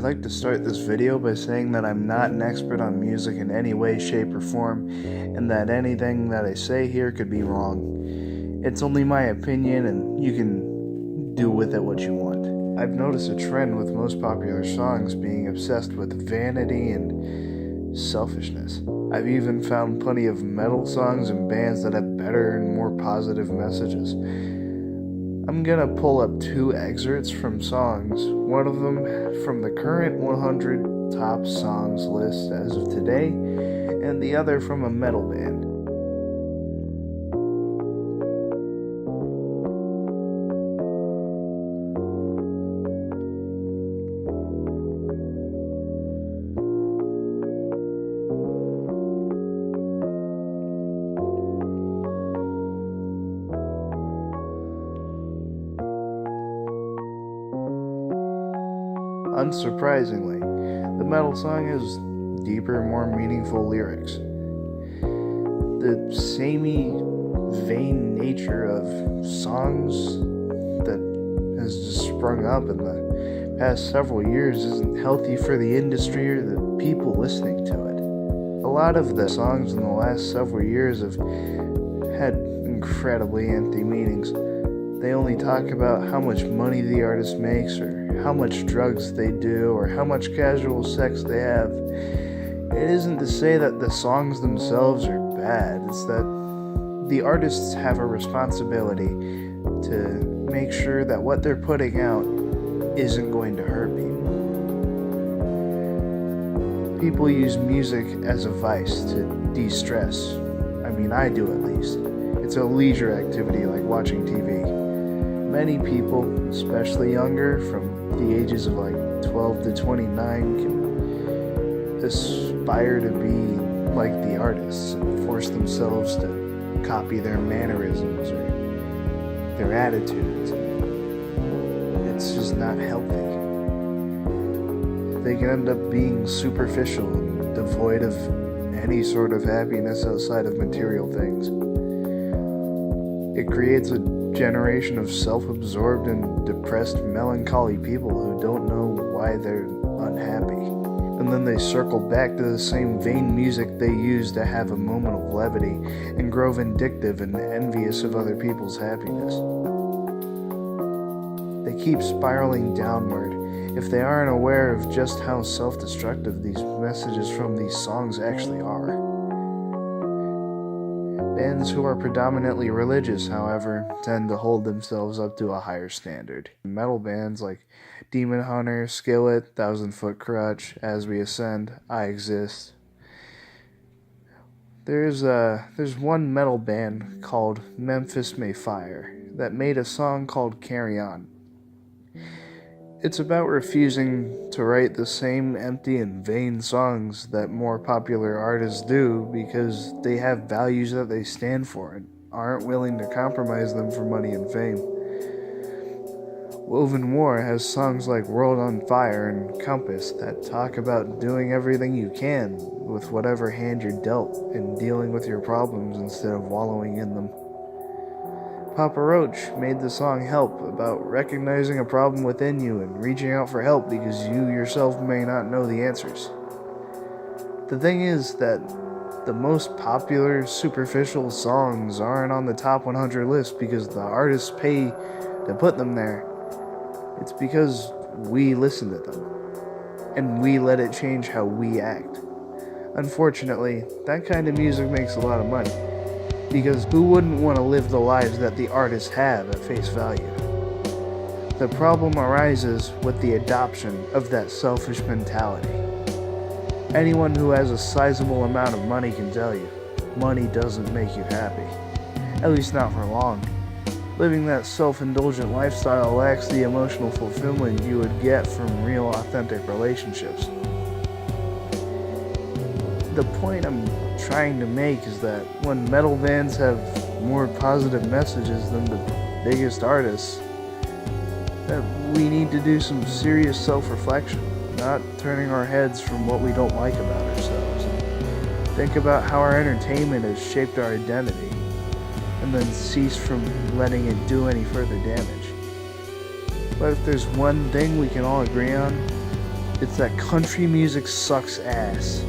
I'd like to start this video by saying that I'm not an expert on music in any way, shape, or form, and that anything that I say here could be wrong. It's only my opinion, and you can do with it what you want. I've noticed a trend with most popular songs being obsessed with vanity and selfishness. I've even found plenty of metal songs and bands that have better and more positive messages. I'm gonna pull up 2 excerpts from songs, one of them from the current 100 top songs list as of today, and the other from a metal band. Unsurprisingly, the metal song has deeper, more meaningful lyrics. The samey, vain nature of songs that has just sprung up in the past several years isn't healthy for the industry or the people listening to it. A lot of the songs in the last several years have had incredibly empty meanings. They only talk about how much money the artist makes, or how much drugs they do, or how much casual sex they have. It isn't to say that the songs themselves are bad, it's that the artists have a responsibility to make sure that what they're putting out isn't going to hurt people. People use music as a vice to de-stress. I mean, I do at least. It's a leisure activity like watching TV. Many people, especially younger, from the ages of like 12 to 29, can aspire to be like the artists and force themselves to copy their mannerisms or their attitudes. It's just not healthy. They can end up being superficial and devoid of any sort of happiness outside of material things. It creates a generation of self-absorbed and depressed, melancholy people who don't know why they're unhappy. And then they circle back to the same vain music they used to have a moment of levity and grow vindictive and envious of other people's happiness. They keep spiraling downward if they aren't aware of just how self-destructive these messages from these songs actually are. Bands who are predominantly religious, however, tend to hold themselves up to a higher standard. Metal bands like Demon Hunter, Skillet, Thousand Foot Crutch, As We Ascend, I Exist. There's one metal band called Memphis May Fire that made a song called Carry On. It's about refusing to write the same empty and vain songs that more popular artists do because they have values that they stand for and aren't willing to compromise them for money and fame. Woven War has songs like World on Fire and Compass that talk about doing everything you can with whatever hand you're dealt and dealing with your problems instead of wallowing in them. Papa Roach made the song Help about recognizing a problem within you and reaching out for help because you yourself may not know the answers. The thing is that the most popular superficial songs aren't on the top 100 list because the artists pay to put them there. It's because we listen to them, and we let it change how we act. Unfortunately, that kind of music makes a lot of money. Because who wouldn't want to live the lives that the artists have at face value? The problem arises with the adoption of that selfish mentality. Anyone who has a sizable amount of money can tell you, money doesn't make you happy. At least not for long. Living that self-indulgent lifestyle lacks the emotional fulfillment you would get from real, authentic relationships. The point I'm trying to make is that when metal bands have more positive messages than the biggest artists, that we need to do some serious self-reflection, not turning our heads from what we don't like about ourselves, and think about how our entertainment has shaped our identity, and then cease from letting it do any further damage. But if there's one thing we can all agree on, It's that country music sucks ass.